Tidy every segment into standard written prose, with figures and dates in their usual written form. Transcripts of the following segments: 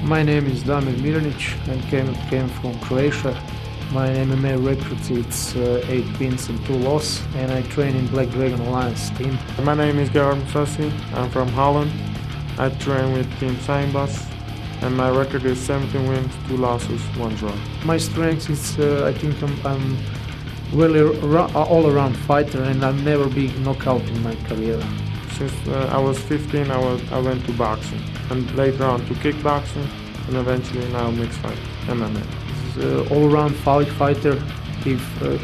My name is Damir Mirenić and came from Croatia. My MMA record is 8 wins and 2 losses, and I train in Black Dragon Alliance team. My name is Gagard Mousasi. I'm from Holland. I train with Team Saimbas, and my record is 17 wins, 2 losses, 1 draw. My strength is I think I'm really all-around fighter, and I've never been knocked out in my career. Since I was 15, I went to boxing, and later on to kickboxing, and eventually now mixed fight, MMA. He's an all-around fighter. He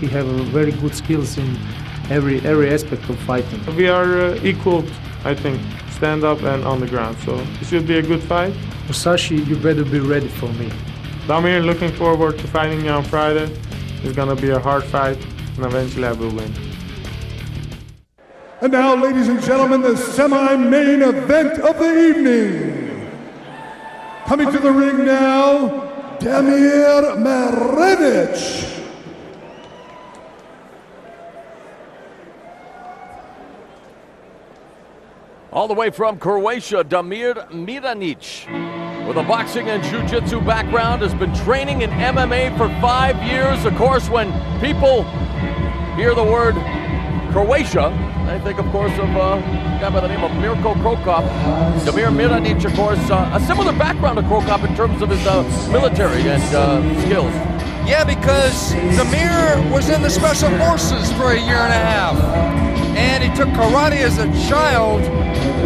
have very good skills in every aspect of fighting. We are equal, I think, stand up and on the ground, so it should be a good fight. Mousasi, you better be ready for me. Damir, looking forward to fighting you on Friday. It's gonna be a hard fight, and eventually I will win. And now, ladies and gentlemen, the semi-main event of the evening. Coming to the ring now, Damir Mirenić. All the way from Croatia, Damir Mirenić, with a boxing and jiu-jitsu background, has been training in MMA for 5 years. Of course, when people hear the word Croatia, I think, of course, of a guy by the name of Mirko Krokop. Damir Mirenić, of course, a similar background to Krokop in terms of his military and skills. Yeah, because Damir was in the Special Forces for a year and a half. And he took karate as a child,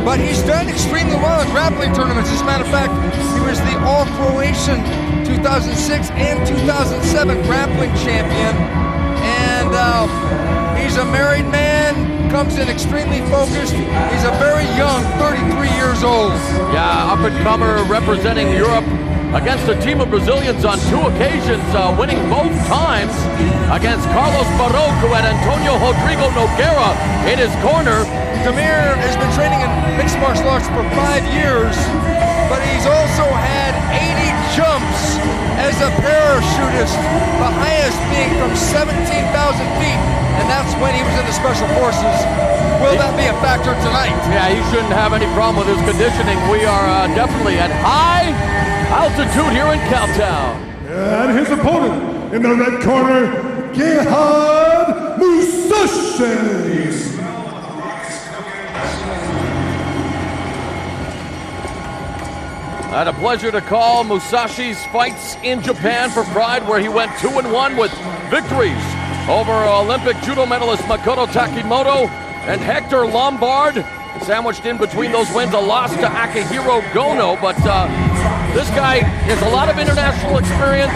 but he's done extremely well in grappling tournaments. As a matter of fact, he was the All-Croatian 2006 and 2007 grappling champion. And he's a married man, comes in extremely focused. He's a very young, 33 years old. Yeah, up-and-comer representing Europe against a team of Brazilians on 2 occasions, winning both times against Carlos Barroco and Antonio Rodrigo Nogueira in his corner. Damir has been training in mixed martial arts for 5 years, but he's also had 80 jumps as a parachutist, the highest being from 17,000 feet, and that's when he was in the Special Forces. Will that be a factor tonight? Yeah, he shouldn't have any problem with his conditioning. We are definitely at high altitude here in Cowtown. And his opponent in the red corner, Gagard Mousasi. I had a pleasure to call Mousasi's fights in Japan for Pride, where he went 2-1 with victories over Olympic judo medalist Makoto Takimoto and Hector Lombard. Sandwiched in between those wins, a loss to Akihiro Gono, but this guy has a lot of international experience,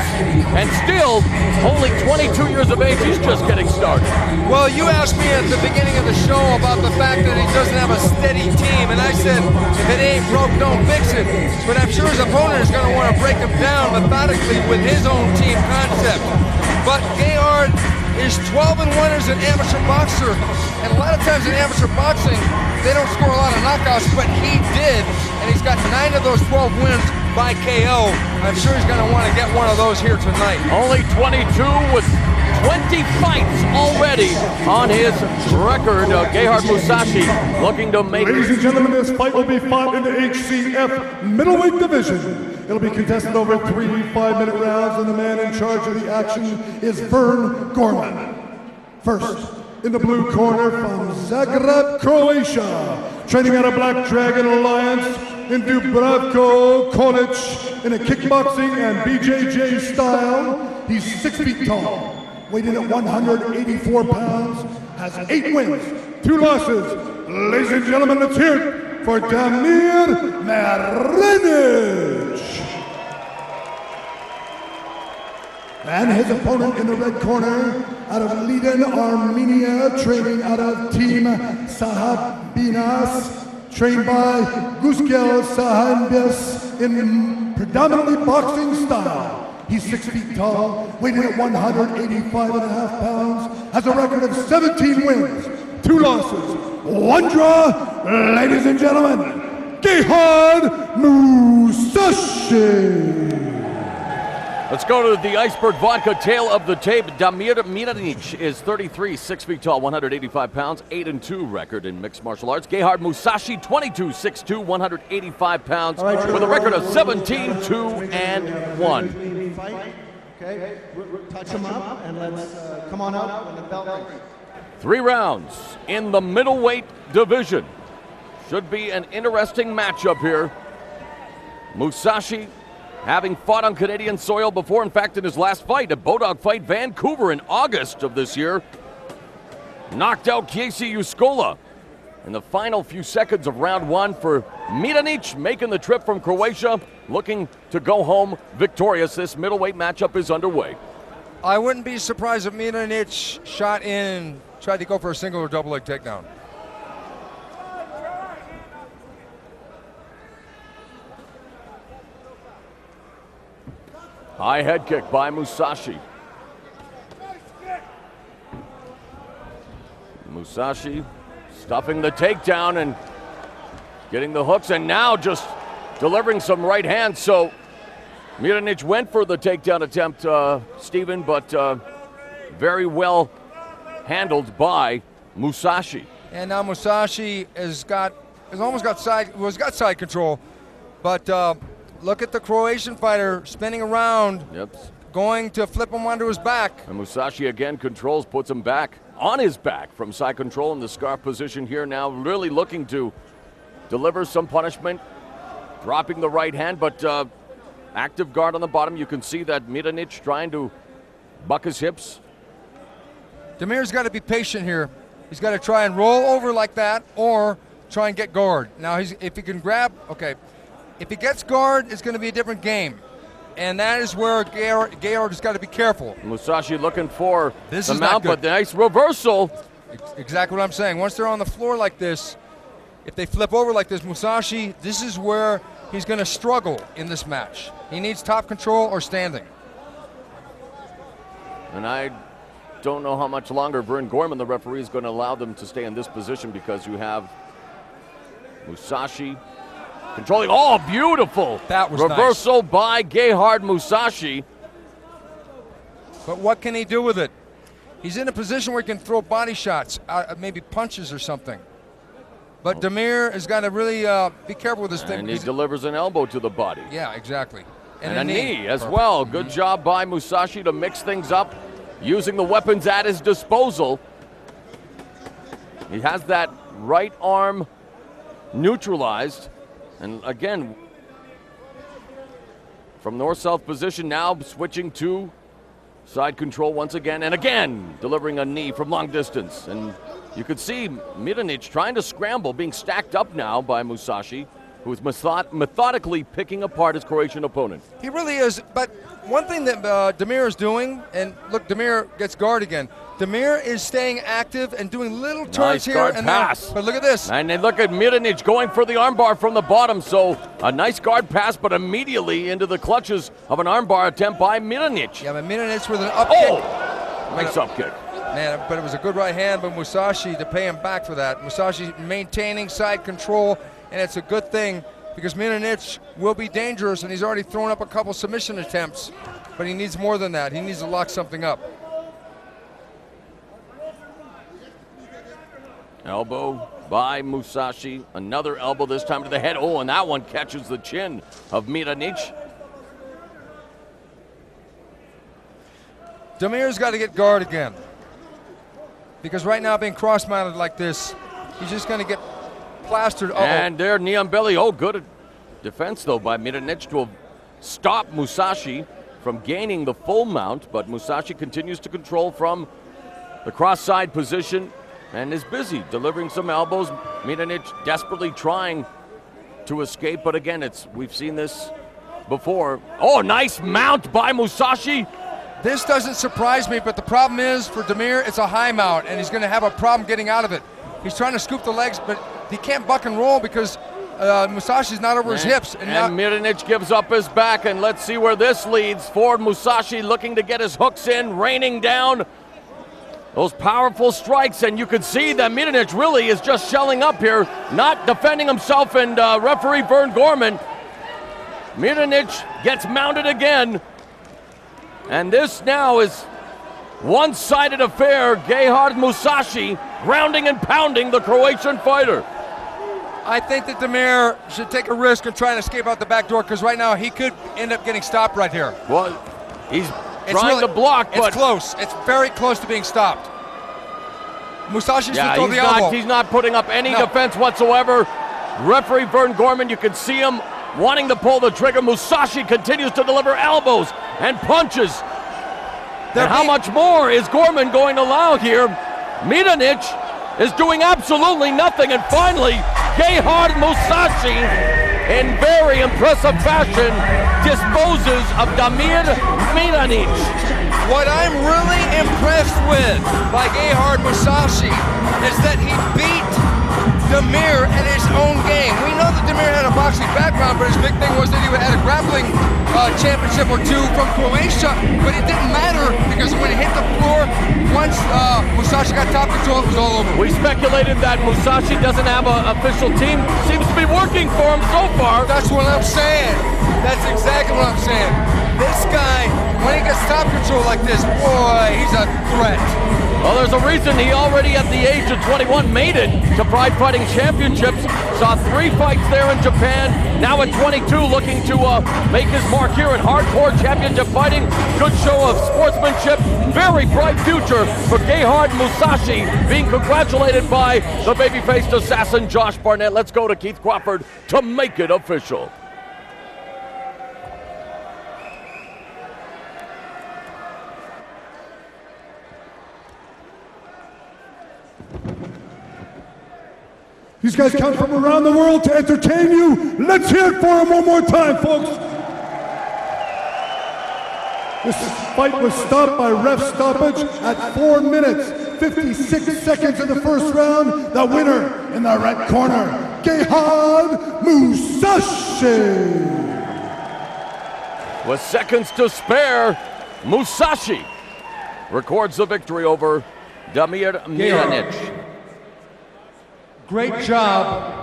and still only 22 years of age. He's just getting started. Well, you asked me at the beginning of the show about the fact that he doesn't have a steady team, and I said, if it ain't broke, don't fix it. But I'm sure his opponent is going to want to break him down methodically with his own team concept. But Gagard is 12-1 as an amateur boxer, and a lot of times in amateur boxing, they don't score a lot of knockouts, but he did, and he's got 9 of those 12 wins by KO. I'm sure he's going to want to get one of those here tonight. Only 22 with 20 fights already on his record. Gagard Mousasi looking to make... Ladies and gentlemen, this fight will be fought in the HCF middleweight division. It'll be contested over 3 5-minute rounds, and the man in charge of the action is Vern Gorman. First, in the blue corner from Zagreb, Croatia, training out of Black Dragon Alliance in Dubravko Konic in a kickboxing and BJJ style. He's 6 feet tall, weighed in at 184 pounds, has 8 wins, 2 losses. Ladies and gentlemen, let's hear it for Damir Mirenić. And his opponent in the red corner, out of Leiden, Armenia, training out of Team Sahabinas, trained by Guskel Sahanbis in predominantly boxing style. He's 6 feet tall, weighed in at 185.5 pounds, has a record of 17 wins, 2 losses, 1 draw. Ladies and gentlemen, Gagard Mousasi. Let's go to the Iceberg Vodka tail of the tape. Damir Mirenić is 33, 6 feet tall, 185 pounds, 8-2 record in mixed martial arts. Gagard Mousasi, 22, 6'2", 185 pounds, with a record of 17, 2, and 1. Okay, touch him up and let's come on out when the bell rings. 3 rounds in the middleweight division. Should be an interesting matchup here. Mousasi, having fought on Canadian soil before, in fact, in his last fight, a Bodog fight, Vancouver in August of this year, knocked out Kiesi Uskola in the final few seconds of round 1 for Mirenić, making the trip from Croatia, looking to go home victorious. This middleweight matchup is underway. I wouldn't be surprised if Mirenić shot in and tried to go for a single or double leg takedown. High head kick by Mousasi. Mousasi stuffing the takedown and getting the hooks, and now just delivering some right hands. So Mirenić went for the takedown attempt, Stephen, but very well handled by Mousasi. And now Mousasi has almost got side control, but look at the Croatian fighter spinning around, going to flip him onto his back. And Mousasi again controls, puts him back on his back from side control in the scarf position here now, really looking to deliver some punishment, dropping the right hand, but active guard on the bottom. You can see that Mirenić trying to buck his hips. Damir's got to be patient here. He's got to try and roll over like that or try and get guard. Now, if he can grab, okay. If he gets guard, it's going to be a different game. And that is where Gagard has got to be careful. Mousasi looking for the mount, but nice reversal. Exactly what I'm saying. Once they're on the floor like this, if they flip over like this, Mousasi, this is where he's going to struggle in this match. He needs top control or standing. And I don't know how much longer Vern Gorman, the referee, is going to allow them to stay in this position, because you have Mousasi controlling. Oh, beautiful. That was reversal nice by Gagard Mousasi. But what can he do with it? He's in a position where he can throw body shots, maybe punches or something. But Damir has got to really be careful with this thing. And he delivers an elbow to the body. Yeah, exactly. And a knee as well. Good job by Mousasi to mix things up, using the weapons at his disposal. He has that right arm neutralized. And again, from north-south position now, switching to side control once again, and again delivering a knee from long distance. And you could see Mirenić trying to scramble, being stacked up now by Mousasi, who is methodically picking apart his Croatian opponent. He really is. But one thing that Damir is doing, and look, Damir gets guard again. Damir is staying active and doing little turns here guard and pass. there. But look at this. And then look at Mirenić going for the armbar from the bottom. So a nice guard pass, but immediately into the clutches of an armbar attempt by Mirenić. Yeah, but Mirenić with an up kick. Oh! Nice up kick. Man, but it was a good right hand by Mousasi to pay him back for that. Mousasi maintaining side control, and it's a good thing because Mirenić will be dangerous, and he's already thrown up a couple submission attempts, but he needs more than that. He needs to lock something up. Elbow by Mousasi. Another elbow, this time to the head. Oh, and that one catches the chin of Mirenić. Damir's got to get guard again. Because right now, being cross-mounted like this, he's just going to get plastered. And there, knee on belly. Oh, good defense, though, by Mirenić to have stopped Mousasi from gaining the full mount. But Mousasi continues to control from the cross-side position and is busy delivering some elbows. Mirenić desperately trying to escape, but again, we've seen this before. Oh, nice mount by Mousasi. This doesn't surprise me, but the problem is for Damir, it's a high mount, and he's going to have a problem getting out of it. He's trying to scoop the legs, but he can't buck and roll because Mousasi's not over his hips. And Mirenić gives up his back, and let's see where this leads. Ford Mousasi looking to get his hooks in, raining down those powerful strikes, and you can see that Mirenić really is just shelling up here, not defending himself, and referee Vern Gorman. Mirenić gets mounted again. And this now is one-sided affair. Gagard Mousasi grounding and pounding the Croatian fighter. I think that Damir should take a risk and try and escape out the back door, because right now he could end up getting stopped right here. Well, he's trying to block, but it's close. It's very close to being stopped. Mousasi should throw the elbow. He's not putting up any defense whatsoever. Referee Vern Gorman, you can see him wanting to pull the trigger. Mousasi continues to deliver elbows and punches. And how much more is Gorman going to allow here? Mirenić is doing absolutely nothing, and finally, Gagard Mousasi, in very impressive fashion, disposes of Damir Mirenić. What I'm really impressed with by Gagard Mousasi is that he beat Damir at his own game. We know that Damir had a boxing background, but his big thing was that he had a grappling championship or two from Croatia, but it didn't matter because when it hit the floor, once Mousasi got top control, it was all over. We speculated that Mousasi doesn't have an official team. Seems to be working for him so far. That's what I'm saying. That's exactly what I'm saying. This guy, when he gets top control like this, boy, he's a threat. Well, there's a reason he already at the age of 21 made it to Pride Fighting Championships. Saw 3 fights there in Japan. Now at 22 looking to make his mark here in hardcore championship fighting. Good show of sportsmanship. Very bright future for Gagard Mousasi, being congratulated by the baby-faced assassin Josh Barnett. Let's go to Keith Crawford to make it official. These guys come from around the world to entertain you. Let's hear it for them one more time, folks. This fight was stopped by ref stoppage at 4 minutes, 56 seconds in the first round. The winner in the red corner, Gagard Mousasi. With seconds to spare, Mousasi records the victory over Damir Mirenić. Great job